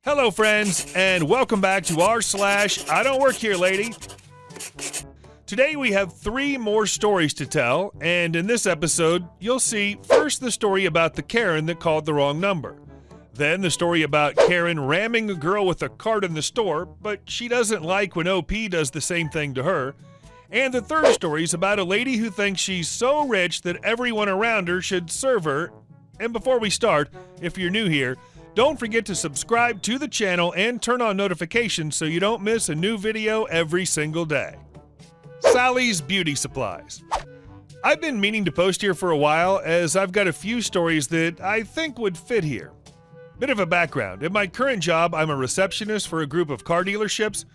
Hello, friends, and welcome back to r/IDontWorkHereLady. Today we have 3 more stories to tell, and in this episode, you'll see first the story about the Karen that called the wrong number. Then the story about Karen ramming a girl with a cart in the store, but she doesn't like when OP does the same thing to her. And the third story is about a lady who thinks she's so rich that everyone around her should serve her. And before we start, if you're new here, don't forget to subscribe to the channel and turn on notifications so you don't miss a new video every single day. Sally's Beauty Supplies. I've been meaning to post here for a while as I've got a few stories that I think would fit here. Bit of a background. In my current job, I'm a receptionist for a group of car dealerships.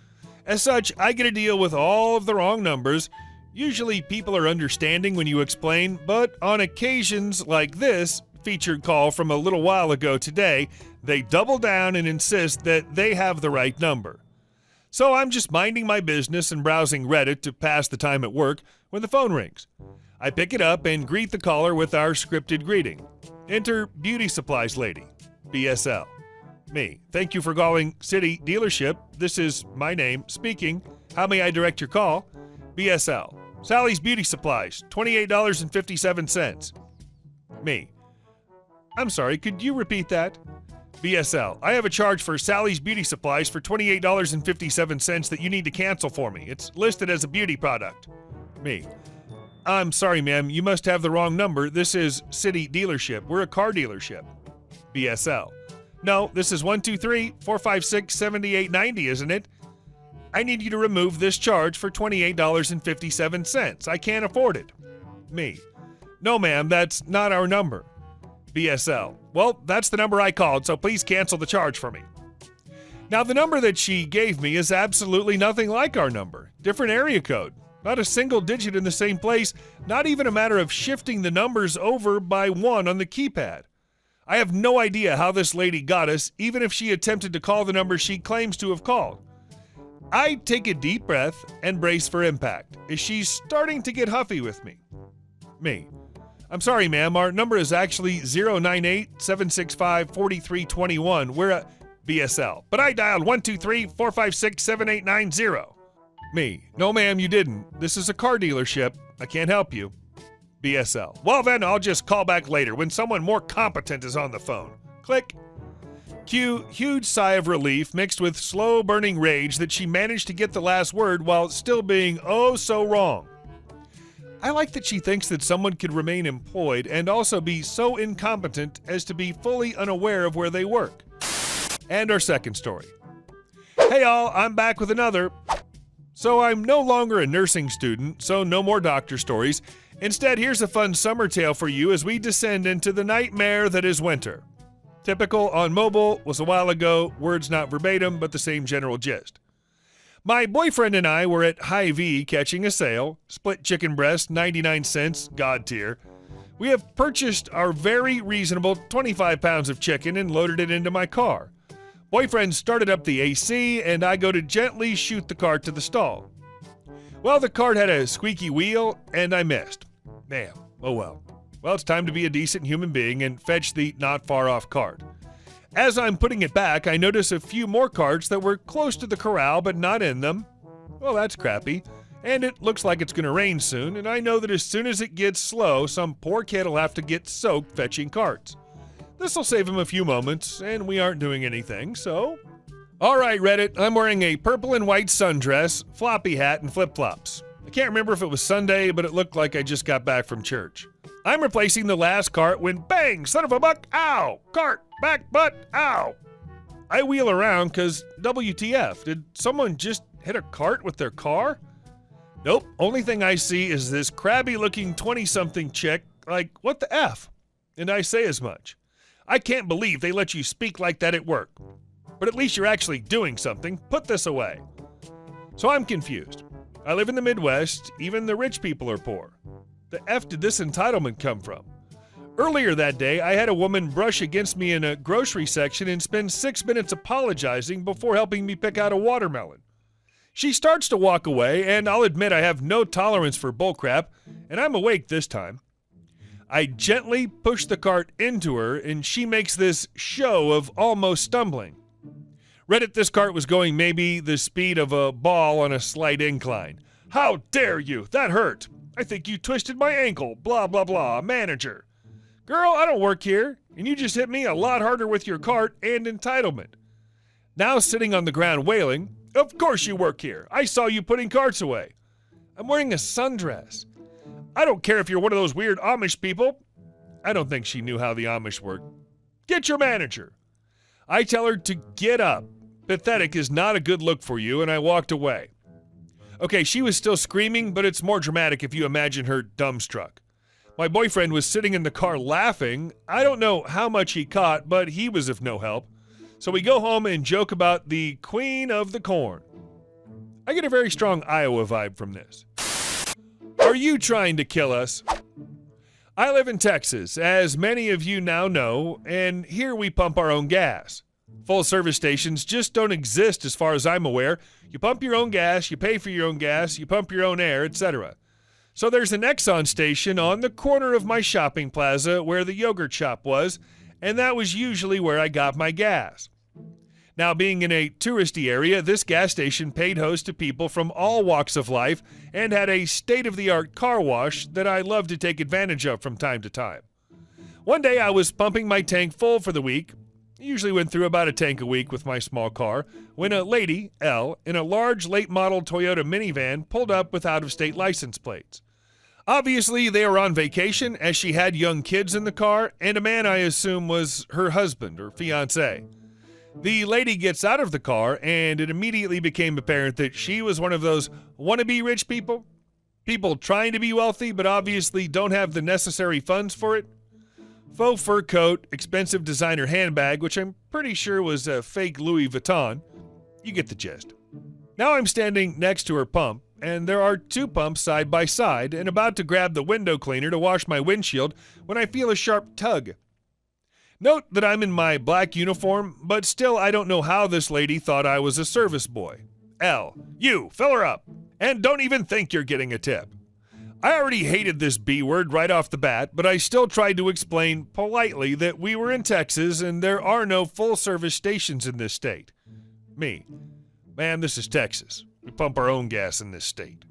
As such, I get to deal with all of the wrong numbers. Usually people are understanding when you explain, but on occasions like this featured call from a little while ago today, they double down and insist that they have the right number. So I'm just minding my business and browsing Reddit to pass the time at work when the phone rings. I pick it up and greet the caller with our scripted greeting. Enter Beauty Supplies Lady, BSL. Me. Thank you for calling City Dealership. This is my name speaking. How may I direct your call? BSL. Sally's Beauty Supplies, $28.57. Me. I'm sorry, could you repeat that? BSL. I have a charge for Sally's Beauty Supplies for $28.57 that you need to cancel for me. It's listed as a beauty product. Me. I'm sorry, ma'am. You must have the wrong number. This is City Dealership. We're a car dealership. BSL. No, this is 123-456-7890, isn't it? I need you to remove this charge for $28.57. I can't afford it. Me. No, ma'am. That's not our number. BSL. Well, that's the number I called, so please cancel the charge for me. Now, the number that she gave me is absolutely nothing like our number. Different area code. Not a single digit in the same place. Not even a matter of shifting the numbers over by 1 on the keypad. I have no idea how this lady got us, even if she attempted to call the number she claims to have called. I take a deep breath and brace for impact, as she's starting to get huffy with me. Me. I'm sorry, ma'am. Our number is actually 098-765-4321. We're a BSL. But I dialed 123-456-7890. Me. No, ma'am, you didn't. This is a car dealership. I can't help you. BSL. Well, then I'll just call back later when someone more competent is on the phone. Click. Cue huge sigh of relief mixed with slow-burning rage that she managed to get the last word while still being oh so wrong. I like that she thinks that someone could remain employed and also be so incompetent as to be fully unaware of where they work. And our second story. Hey all, I'm back with another. So I'm no longer a nursing student, so no more doctor stories. Instead, here's a fun summer tale for you as we descend into the nightmare that is winter. Typical on mobile was a while ago, words not verbatim, but the same general gist. My boyfriend and I were at Hy-Vee catching a sale, split chicken breast, 99 cents, God tier. We have purchased our very reasonable 25 pounds of chicken and loaded it into my car. Boyfriend started up the AC and I go to gently shoot the cart to the stall. Well, the cart had a squeaky wheel and I missed. Damn, oh well. Well, it's time to be a decent human being and fetch the not far off cart. As I'm putting it back, I notice a few more carts that were close to the corral but not in them. Well, that's crappy. And it looks like it's going to rain soon, and I know that as soon as it gets slow, some poor kid will have to get soaked fetching carts. This'll save him a few moments, and we aren't doing anything, so... Alright, Reddit, I'm wearing a purple and white sundress, floppy hat, and flip-flops. I can't remember if it was Sunday, but it looked like I just got back from church. I'm replacing the last cart when bang, son of a buck, ow, cart, back, butt, ow. I wheel around because WTF, did someone just hit a cart with their car? Nope, only thing I see is this crabby looking 20-something chick, like, what the F? And I say as much. I can't believe they let you speak like that at work. But at least you're actually doing something, put this away. So I'm confused. I live in the Midwest, even the rich people are poor. The F did this entitlement come from? Earlier that day, I had a woman brush against me in a grocery section and spend 6 minutes apologizing before helping me pick out a watermelon. She starts to walk away, and I'll admit I have no tolerance for bullcrap, and I'm awake this time. I gently push the cart into her, and she makes this show of almost stumbling. Read it, this cart was going maybe the speed of a ball on a slight incline. How dare you? That hurt. I think you twisted my ankle. Blah, blah, blah. Manager. Girl, I don't work here, and you just hit me a lot harder with your cart and entitlement. Now sitting on the ground wailing, of course you work here. I saw you putting carts away. I'm wearing a sundress. I don't care if you're one of those weird Amish people. I don't think she knew how the Amish work. Get your manager. I tell her to get up. Pathetic is not a good look for you, and I walked away. Okay, she was still screaming, but it's more dramatic if you imagine her dumbstruck. My boyfriend was sitting in the car laughing. I don't know how much he caught, but he was of no help. So we go home and joke about the queen of the corn. I get a very strong Iowa vibe from this. Are you trying to kill us? I live in Texas, as many of you now know, and here we pump our own gas. Full service stations just don't exist as far as I'm aware. You pump your own gas, you pay for your own gas, you pump your own air, etc. So there's an Exxon station on the corner of my shopping plaza where the yogurt shop was, and that was usually where I got my gas. Now, being in a touristy area, this gas station paid host to people from all walks of life and had a state-of-the-art car wash that I love to take advantage of from time to time. One day I was pumping my tank full for the week. I usually went through about a tank a week with my small car, when a lady, L, in a large late-model Toyota minivan pulled up with out-of-state license plates. Obviously, they were on vacation as she had young kids in the car and a man I assume was her husband or fiancé. The lady gets out of the car and it immediately became apparent that she was one of those wannabe rich people. People trying to be wealthy but obviously don't have the necessary funds for it. Faux fur coat, expensive designer handbag, which I'm pretty sure was a fake Louis Vuitton. You get the gist. Now I'm standing next to her pump, and there are two pumps side by side, and about to grab the window cleaner to wash my windshield when I feel a sharp tug. Note that I'm in my black uniform, but still I don't know how this lady thought I was a service boy. L, you, fill her up, and don't even think you're getting a tip. I already hated this B word right off the bat, but I still tried to explain politely that we were in Texas and there are no full-service stations in this state. Me, man, this is Texas. We pump our own gas in this state.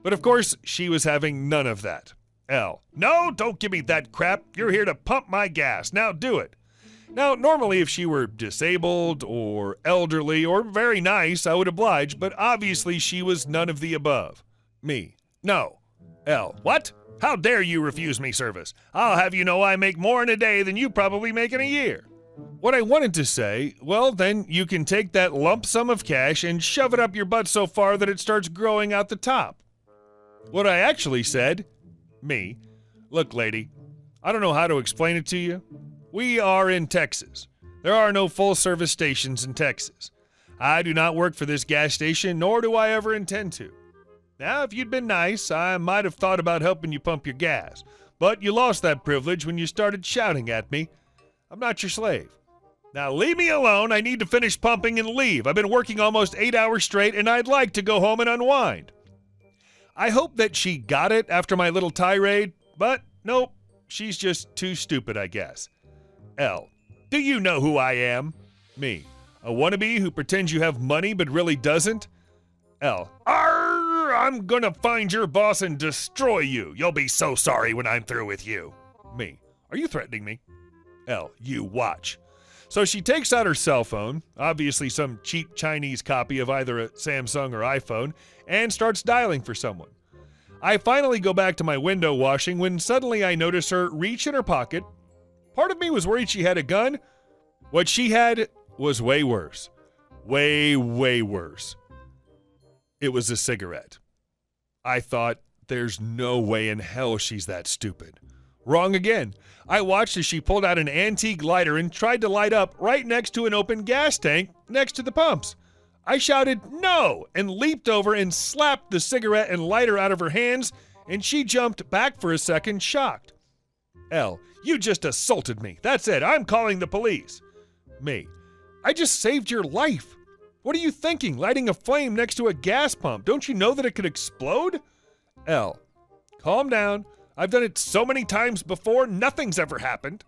But of course, she was having none of that. L, no, don't give me that crap. You're here to pump my gas. Now do it. Now, normally if she were disabled or elderly or very nice, I would oblige, but obviously she was none of the above. Me, no. L, what? How dare you refuse me service? I'll have you know I make more in a day than you probably make in a year. What I wanted to say, well, then you can take that lump sum of cash and shove it up your butt so far that it starts growing out the top. What I actually said, me, look, lady, I don't know how to explain it to you. We are in Texas. There are no full-service stations in Texas. I do not work for this gas station, nor do I ever intend to. Now, if you'd been nice, I might have thought about helping you pump your gas, but you lost that privilege when you started shouting at me. I'm not your slave. Now leave me alone. I need to finish pumping and leave. I've been working almost 8 hours straight, and I'd like to go home and unwind. I hope that she got it after my little tirade, but nope, she's just too stupid, I guess. L, do you know who I am? Me, a wannabe who pretends you have money but really doesn't? L, arr, I'm gonna find your boss and destroy you. You'll be so sorry when I'm through with you. Me, are you threatening me? L, you watch. So she takes out her cell phone, obviously some cheap Chinese copy of either a Samsung or iPhone, and starts dialing for someone. I finally go back to my window washing when suddenly I notice her reach in her pocket. Part of me was worried she had a gun. What she had was way worse. Way, way worse. It was a cigarette. I thought, there's no way in hell she's that stupid. Wrong again. I watched as she pulled out an antique lighter and tried to light up right next to an open gas tank next to the pumps. I shouted, no, and leaped over and slapped the cigarette and lighter out of her hands, and she jumped back for a second, shocked. L, you just assaulted me. That's it. I'm calling the police. Me, I just saved your life. What are you thinking, lighting a flame next to a gas pump? Don't you know that it could explode? L, calm down. I've done it so many times before, nothing's ever happened.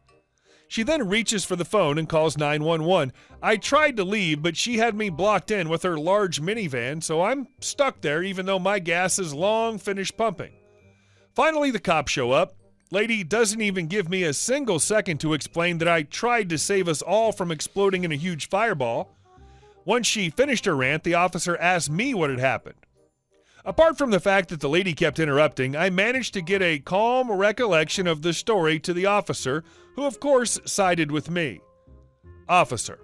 She then reaches for the phone and calls 911. I tried to leave, but she had me blocked in with her large minivan, so I'm stuck there even though my gas is long finished pumping. Finally, the cops show up. Lady doesn't even give me a single second to explain that I tried to save us all from exploding in a huge fireball. Once she finished her rant, the officer asked me what had happened. Apart from the fact that the lady kept interrupting, I managed to get a calm recollection of the story to the officer, who of course sided with me. Officer: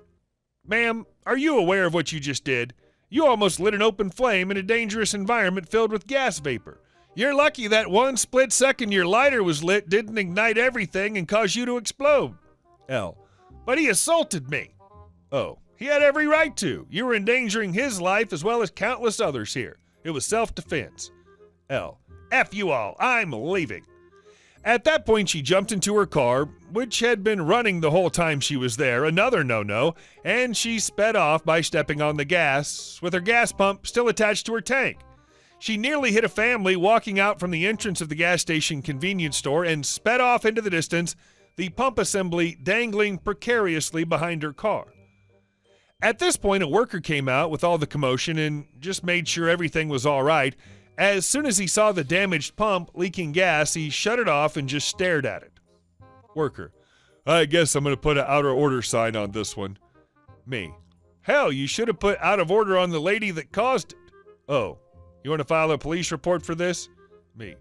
Ma'am, are you aware of what you just did? You almost lit an open flame in a dangerous environment filled with gas vapor. You're lucky that one split second your lighter was lit didn't ignite everything and cause you to explode. L: But he assaulted me. O: He had every right to. You were endangering his life as well as countless others here. It was self-defense. L: F you all, I'm leaving. At that point, she jumped into her car, which had been running the whole time she was there, another no-no, and she sped off by stepping on the gas, with her gas pump still attached to her tank. She nearly hit a family walking out from the entrance of the gas station convenience store and sped off into the distance, the pump assembly dangling precariously behind her car. At this point, a worker came out with all the commotion and just made sure everything was all right. As soon as he saw the damaged pump leaking gas, he shut it off and just stared at it. Worker: I guess I'm going to put an out of order sign on this one. Me: Hell, you should have put out of order on the lady that caused it. Oh, you want to file a police report for this? Me: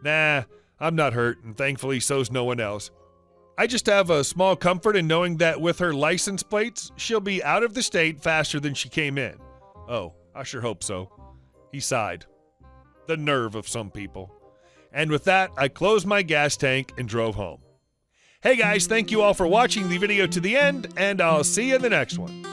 Nah, I'm not hurt, and thankfully so's no one else. I just have a small comfort in knowing that with her license plates, she'll be out of the state faster than she came in. Oh, I sure hope so. He sighed. The nerve of some people. And with that, I closed my gas tank and drove home. Hey guys, thank you all for watching the video to the end, and I'll see you in the next one.